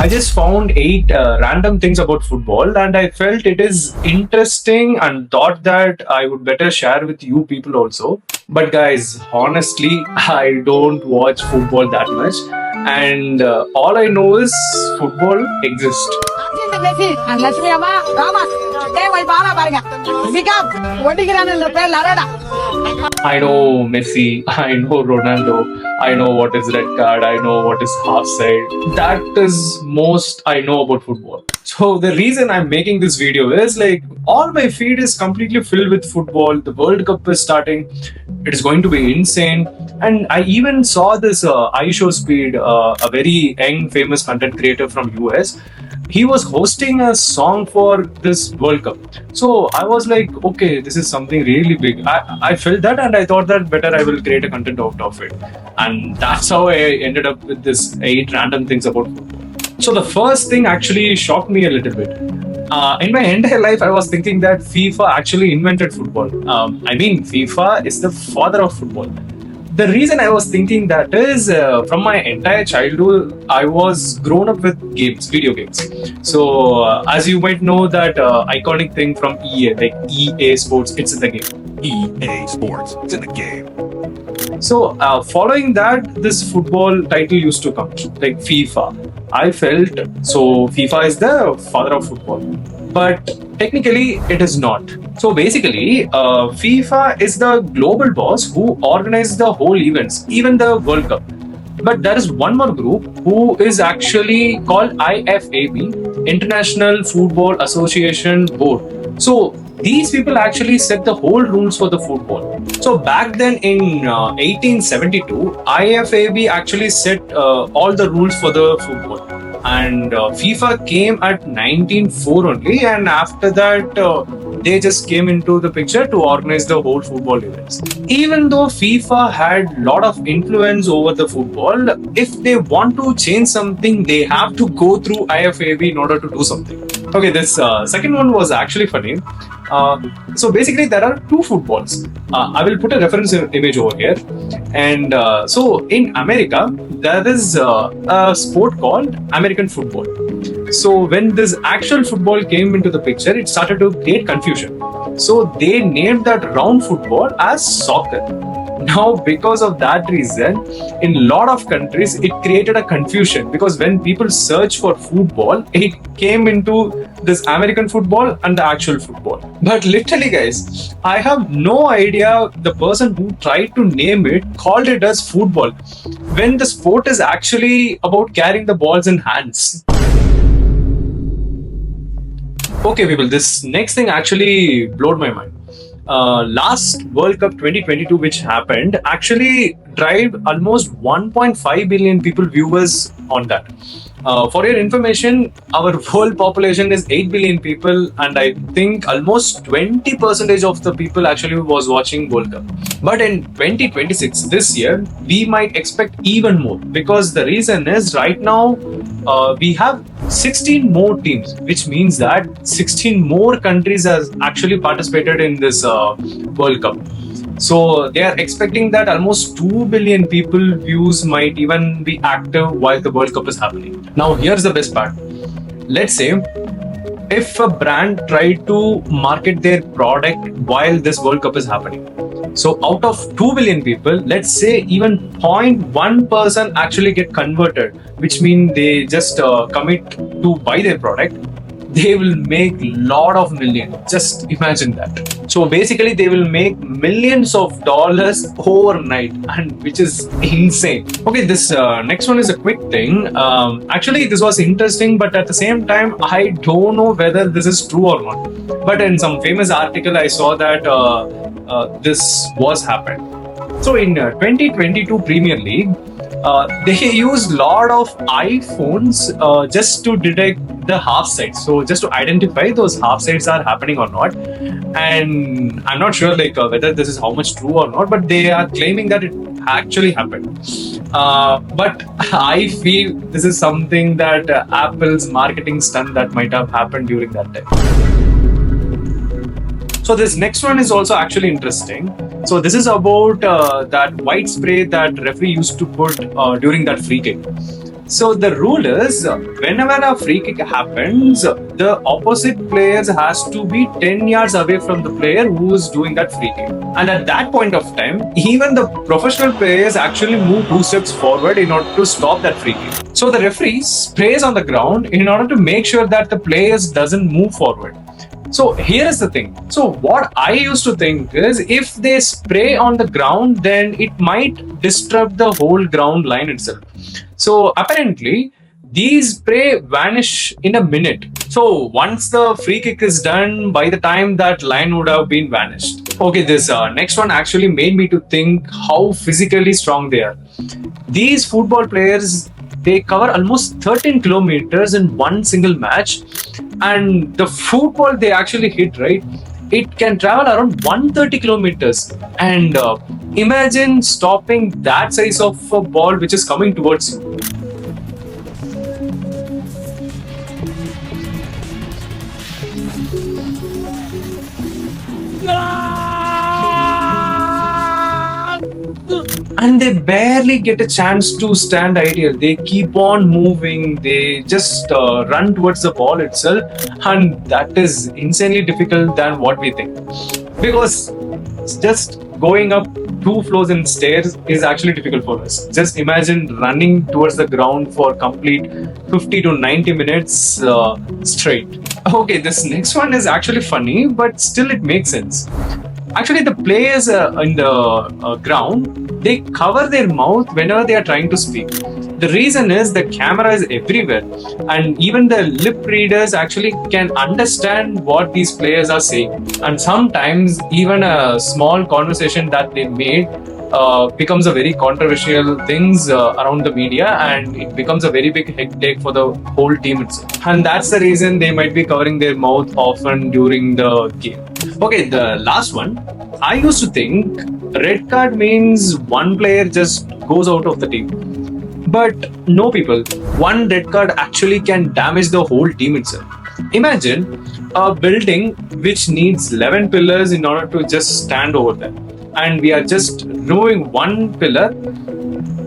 I just found 8 random things about football and I felt it is interesting and thought that I would better share with you people also. But guys, honestly, I don't watch football that much and all I know is football exists. I know Messi, I know Ronaldo, I know what is red card, I know what is half side. That is most I know about football. So the reason I'm making this video is like all my feed is completely filled with football. The World Cup is starting. It is going to be insane. And I even saw this iShow Speed, a very young famous content creator from US. He was hosting a song for this World Cup. So I was like, okay, this is something really big. I felt that and I thought that better I will create a content out of it. And that's how I ended up with this 8 random things about football. So the first thing actually shocked me a little bit. In my entire life, I was thinking that FIFA actually invented football. I mean, FIFA is the father of football. The reason I was thinking that is from my entire childhood, I was grown up with games, video games. So as you might know that iconic thing from EA, like EA Sports, it's in the game. EA Sports, it's in the game. So following that, this football title used to come, like FIFA. I felt so FIFA is the father of football, but technically it is not. So basically, FIFA is the global boss who organizes the whole events, even the World Cup. But there is one more group who is actually called IFAB, International Football Association Board. So these people actually set the whole rules for the football. So back then in 1872, IFAB actually set all the rules for the football. And FIFA came at 1904 only, and after that they just came into the picture to organize the whole football events. Even though FIFA had a lot of influence over the football, if they want to change something, they have to go through IFAB in order to do something. Okay, this second one was actually funny. So basically there are 2 footballs. I will put a reference image over here. And so in America, there is a sport called American football. So when this actual football came into the picture, it started to create confusion. So they named that round football as soccer. Now, because of that reason, in a lot of countries, it created a confusion because when people search for football, it came into this American football and the actual football. But literally, guys, I have no idea the person who tried to name it called it as football when the sport is actually about carrying the balls in hands. Okay, people, this next thing actually blew my mind. Last World Cup 2022 which happened actually drive almost 1.5 billion people viewers on that. For your information, our world population is 8 billion people and I think almost 20% of the people actually was watching World Cup. But in 2026, this year, we might expect even more because the reason is right now we have 16 more teams, which means that 16 more countries has actually participated in this World Cup. So they are expecting that almost 2 billion people views might even be active while the World Cup is happening. Now here's the best part. Let's say if a brand tried to market their product while this World Cup is happening. So out of 2 billion people, let's say even 0.1% actually get converted, which means they just commit to buy their product. They will make lot of millions. Just imagine that. So basically they will make millions of dollars overnight, and which is insane. Okay, this next one is a quick thing. Actually this was interesting, but at the same time I don't know whether this is true or not. But in some famous article I saw that this was happened. So in 2022 Premier League, they used a lot of iPhones just to detect the half sides. So just to identify those half sides are happening or not. And I'm not sure like whether this is how much true or not, but they are claiming that it actually happened. But I feel this is something that Apple's marketing stunt that might have happened during that time. So this next one is also actually interesting. So this is about that white spray that referee used to put during that free kick. So the rule is whenever a free kick happens, the opposite players has to be 10 yards away from the player who is doing that free kick. And at that point of time, even the professional players actually move 2 steps forward in order to stop that free kick. So the referee sprays on the ground in order to make sure that the players doesn't move forward. So here is the thing. So what I used to think is if they spray on the ground, then it might disrupt the whole ground line itself. So apparently these spray vanish in a minute. So once the free kick is done, by the time that line would have been vanished. Okay, this next one actually made me to think how physically strong they are. These football players, they cover almost 13 kilometers in one single match, and the football they actually hit, right, it can travel around 130 kilometers. And imagine stopping that size of a ball which is coming towards you. And they barely get a chance to stand ideal. They keep on moving, they just run towards the ball itself, and that is insanely difficult than what we think, because just going up 2 floors in stairs is actually difficult for us. Just imagine running towards the ground for complete 50 to 90 minutes straight. Okay, this next one is actually funny, but still it makes sense. Actually, the players in the ground, they cover their mouth whenever they are trying to speak. The reason is the camera is everywhere, and even the lip readers actually can understand what these players are saying. And sometimes even a small conversation that they made becomes a very controversial things around the media, and it becomes a very big headache for the whole team itself. And that's the reason they might be covering their mouth often during the game. Okay, the last one. I used to think red card means one player just goes out of the team. But no, people, one red card actually can damage the whole team itself. Imagine a building which needs 11 pillars in order to just stand over there, and we are just removing one pillar.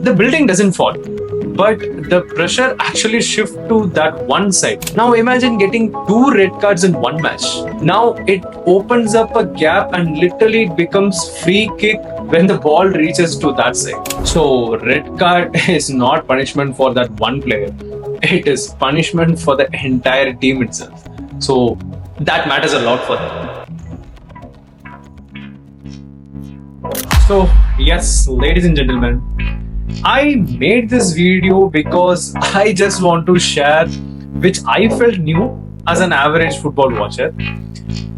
The building doesn't fall, but the pressure actually shifts to that one side. Now imagine getting 2 red cards in one match. Now it opens up a gap, and literally it becomes free kick when the ball reaches to that side. So red card is not punishment for that one player. It is punishment for the entire team itself. So that matters a lot for them. So yes, ladies and gentlemen, I made this video because I just want to share which I felt new as an average football watcher.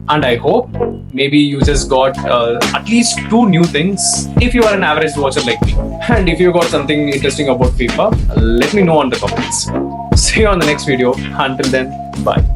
And I hope maybe you just got at least 2 new things if you are an average watcher like me. And if you got something interesting about FIFA, let me know on the comments. See you on the next video. Until then, bye.